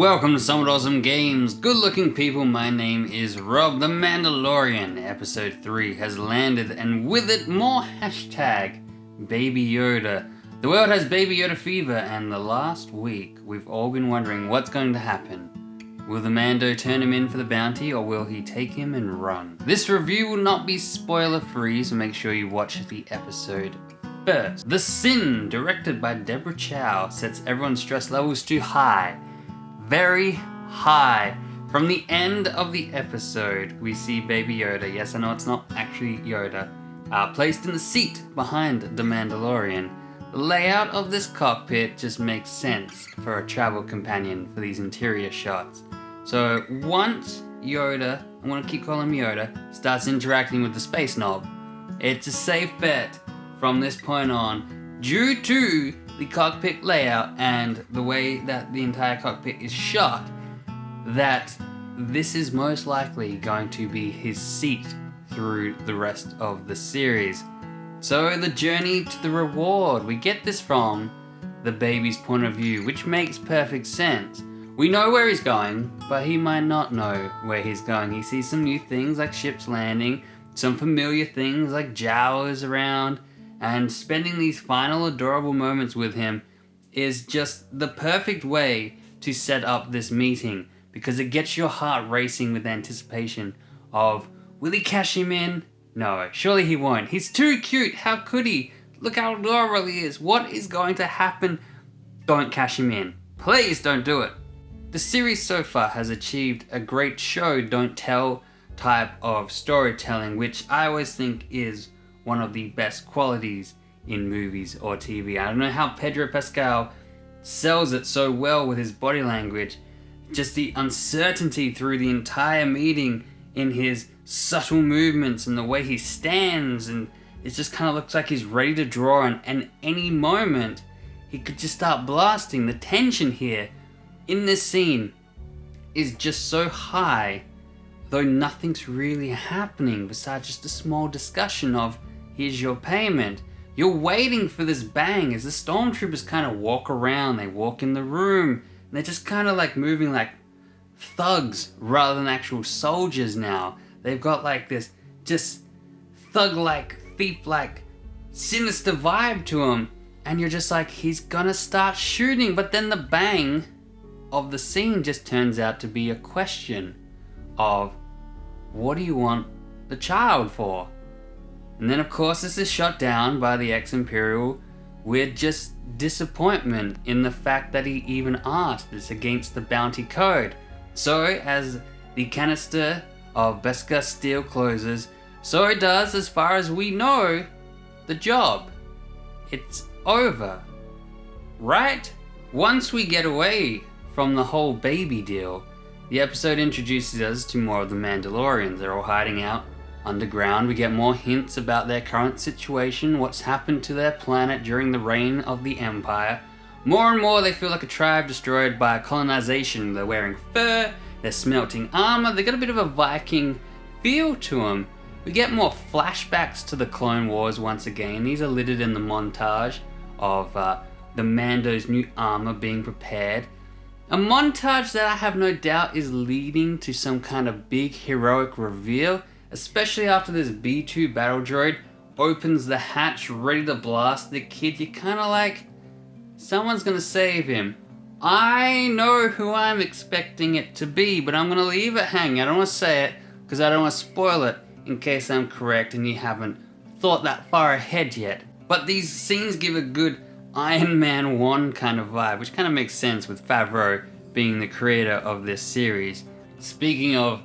Welcome to Somewhat Awesome Games. Good looking people, my name is Rob. The Mandalorian episode 3 has landed, and with it more hashtag Baby Yoda. The world has Baby Yoda fever, and the last week we've all been wondering what's going to happen. Will the Mando turn him in for the bounty, or will he take him and run? This review will not be spoiler free, so make sure you watch the episode first. The Sin, directed by Deborah Chow, sets everyone's stress levels too high. Very high. From the end of the episode, we see Baby Yoda, yes I know it's not actually Yoda, placed in the seat behind the Mandalorian. The layout of this cockpit just makes sense for a travel companion for these interior shots. So once Yoda, I'm going to keep calling him Yoda, starts interacting with the space knob, it's a safe bet from this point on, due to the cockpit layout and the way that the entire cockpit is shot, that this is most likely going to be his seat through the rest of the series. So the journey to the reward, we get this from the baby's point of view, which makes perfect sense. We know where he's going, but he might not know where he's going. He sees some new things like ships landing, some familiar things like Jawas around, and spending these final adorable moments with him is just the perfect way to set up this meeting, because it gets your heart racing with anticipation of, will he cash him in? No, surely he won't. He's too cute. How could he? Look how adorable he is. What is going to happen? Don't cash him in. Please don't do it. The series so far has achieved a great show, don't tell type of storytelling, which I always think is one of the best qualities in movies or TV. I don't know how Pedro Pascal sells it so well with his body language. Just the uncertainty through the entire meeting in his subtle movements and the way he stands, and it just kind of looks like he's ready to draw, and any moment he could just start blasting. The tension here in this scene is just so high, though nothing's really happening besides just a small discussion of, here's your payment. You're waiting for this bang as the stormtroopers kind of walk around. They walk in the room, and they're just kind of like moving like thugs rather than actual soldiers now. They've got like this just thug-like, thief-like, sinister vibe to them. And you're just like, he's gonna start shooting. But then the bang of the scene just turns out to be a question of, what do you want the child for? And then of course this is shot down by the ex-Imperial with just disappointment in the fact that he even asked. It's against the bounty code. So as the canister of Beskar Steel closes, so does, as far as we know, the job. It's over. Right? Once we get away from the whole baby deal, the episode introduces us to more of the Mandalorians. They're all hiding out underground. We get more hints about their current situation, what's happened to their planet during the reign of the Empire. More and more they feel like a tribe destroyed by colonization. They're wearing fur, they're smelting armor, they got a bit of a Viking feel to them. We get more flashbacks to the Clone Wars once again. These are littered in the montage of the Mando's new armor being prepared. A montage that I have no doubt is leading to some kind of big heroic reveal, especially after this B2 battle droid opens the hatch ready to blast the kid. You're kind of like, someone's gonna save him. I know who I'm expecting it to be, but I'm gonna leave it hanging. I don't want to say it because I don't want to spoil it in case I'm correct and you haven't thought that far ahead yet. But these scenes give a good Iron Man 1 kind of vibe, which kind of makes sense with Favreau being the creator of this series. Speaking of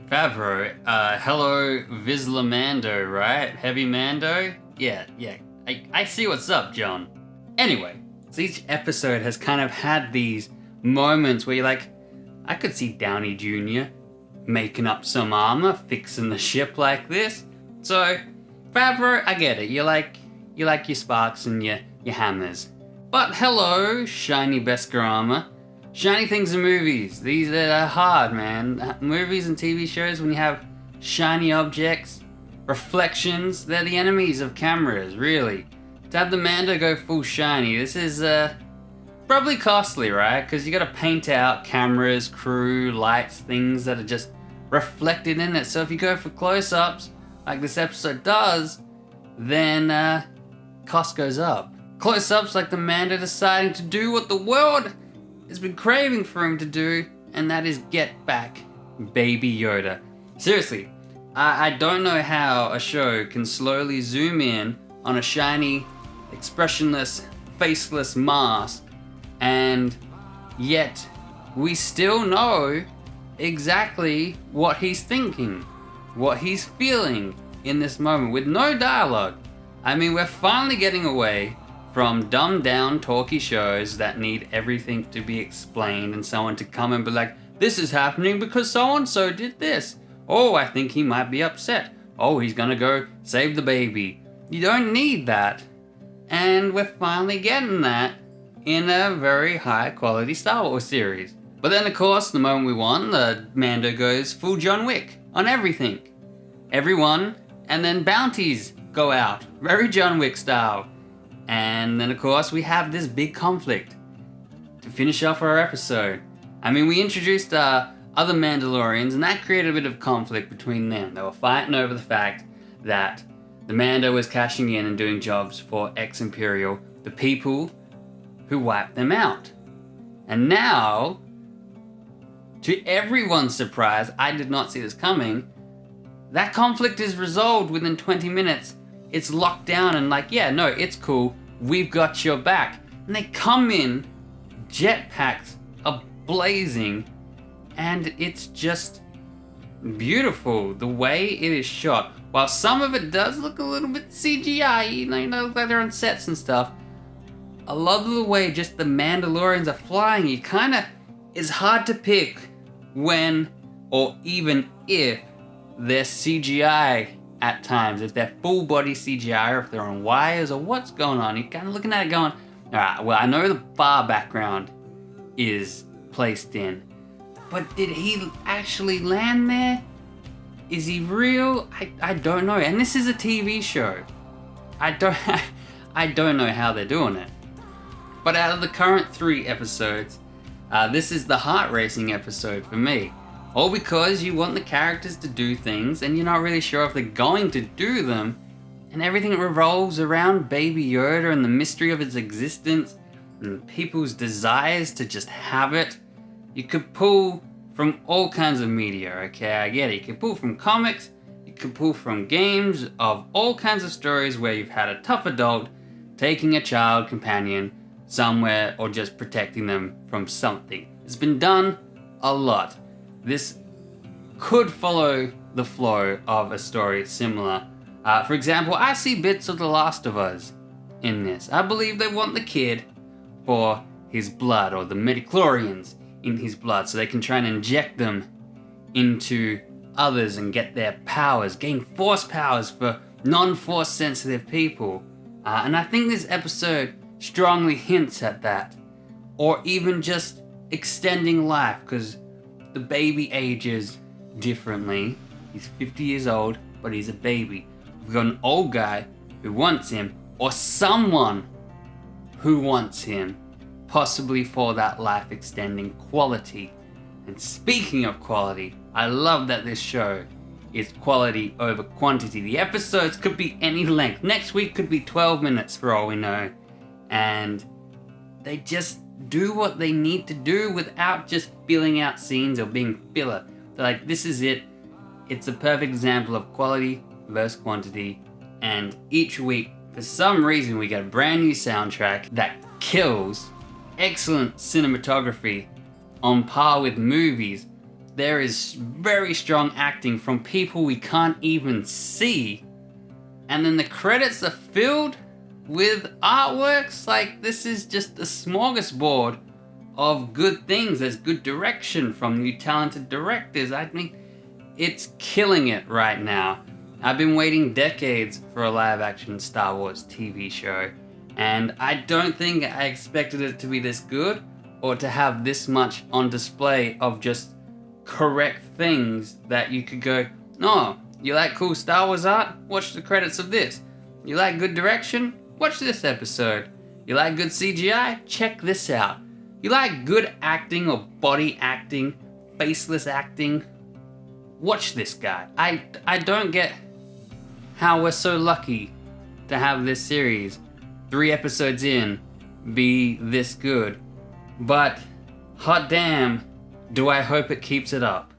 Favreau, hello Vizsla Mando, right? Heavy Mando? Yeah, I see what's up, John. Anyway, so each episode has kind of had these moments where you're like, I could see Downey Jr. making up some armor, fixing the ship like this. So, Favreau, I get it. You like your sparks and your hammers. But hello, shiny Beskar armor. Shiny things in movies. These are hard, man. Movies and TV shows, when you have shiny objects, reflections, they're the enemies of cameras, really. To have the Mando go full shiny, this is Probably costly, right? Because you gotta paint out cameras, crew, lights, things that are just reflected in it. So if you go for close-ups, like this episode does, then cost goes up. Close-ups like the Mando deciding to do what the world has been craving for him to do, and that is get back Baby Yoda. Seriously, I don't know how a show can slowly zoom in on a shiny, expressionless, faceless mask, and yet we still know exactly what he's thinking, what he's feeling in this moment with no dialogue. I mean, we're finally getting away from dumbed down talky shows that need everything to be explained and someone to come and be like, this is happening because so-and-so did this. Oh, I think he might be upset. Oh, he's gonna go save the baby. You don't need that. And we're finally getting that in a very high quality Star Wars series. But then of course, the moment we want, the Mando goes full John Wick on everything. Everyone, and then bounties go out, very John Wick style. And then of course we have this big conflict to finish off our episode. I mean, we introduced other Mandalorians and that created a bit of conflict between them. They were fighting over the fact that the Mando was cashing in and doing jobs for ex-Imperial, the people who wiped them out. And now, to everyone's surprise, I did not see this coming, that conflict is resolved within 20 minutes. It's locked down and like, yeah, no, it's cool. We've got your back. And they come in, jetpacks are blazing, and it's just beautiful the way it is shot. While some of it does look a little bit CGI, you know, like they're on sets and stuff, a lot of the way just the Mandalorians are flying, it kind of is hard to pick when or even if they're CGI at times, if they're full body CGI or if they're on wires or what's going on. You're kind of looking at it going, alright, well I know the bar background is placed in, but did he actually land there? Is he real? I don't know. And this is a TV show. I don't know how they're doing it. But out of the current 3 episodes, this is the heart racing episode for me. All because you want the characters to do things and you're not really sure if they're going to do them, and everything revolves around Baby Yoda and the mystery of his existence and people's desires to just have it. You could pull from all kinds of media, okay, I get it. You could pull from comics, you could pull from games of all kinds of stories where you've had a tough adult taking a child companion somewhere or just protecting them from something. It's been done a lot. This could follow the flow of a story similar. For example, I see bits of The Last of Us in this. I believe they want the kid for his blood, or the midichlorians in his blood, so they can try and inject them into others and get their powers, gain force powers for non-force sensitive people. And I think this episode strongly hints at that. Or even just extending life, because the baby ages differently. He's 50 years old, but he's a baby. We've got an old guy who wants him, or someone who wants him, possibly for that life extending quality. And speaking of quality, I love that this show is quality over quantity. The episodes could be any length. Next week could be 12 minutes for all we know. And they just do what they need to do without just filling out scenes or being filler. They're like, this is it. It's a perfect example of quality versus quantity. And each week, for some reason, we get a brand new soundtrack that kills. Excellent cinematography on par with movies. There is very strong acting from people we can't even see. And then the credits are filled with artworks. Like, this is just a smorgasbord of good things. There's good direction from new talented directors. I think it's killing it right now. I've been waiting decades for a live action Star Wars TV show, and I don't think I expected it to be this good or to have this much on display of just correct things that you could go, no, you like cool Star Wars art? Watch the credits of this. You like good direction? Watch this episode. You like good CGI? Check this out. You like good acting or body acting, faceless acting? Watch this guy. I don't get how we're so lucky to have this series, 3 episodes in, be this good. But hot damn, do I hope it keeps it up.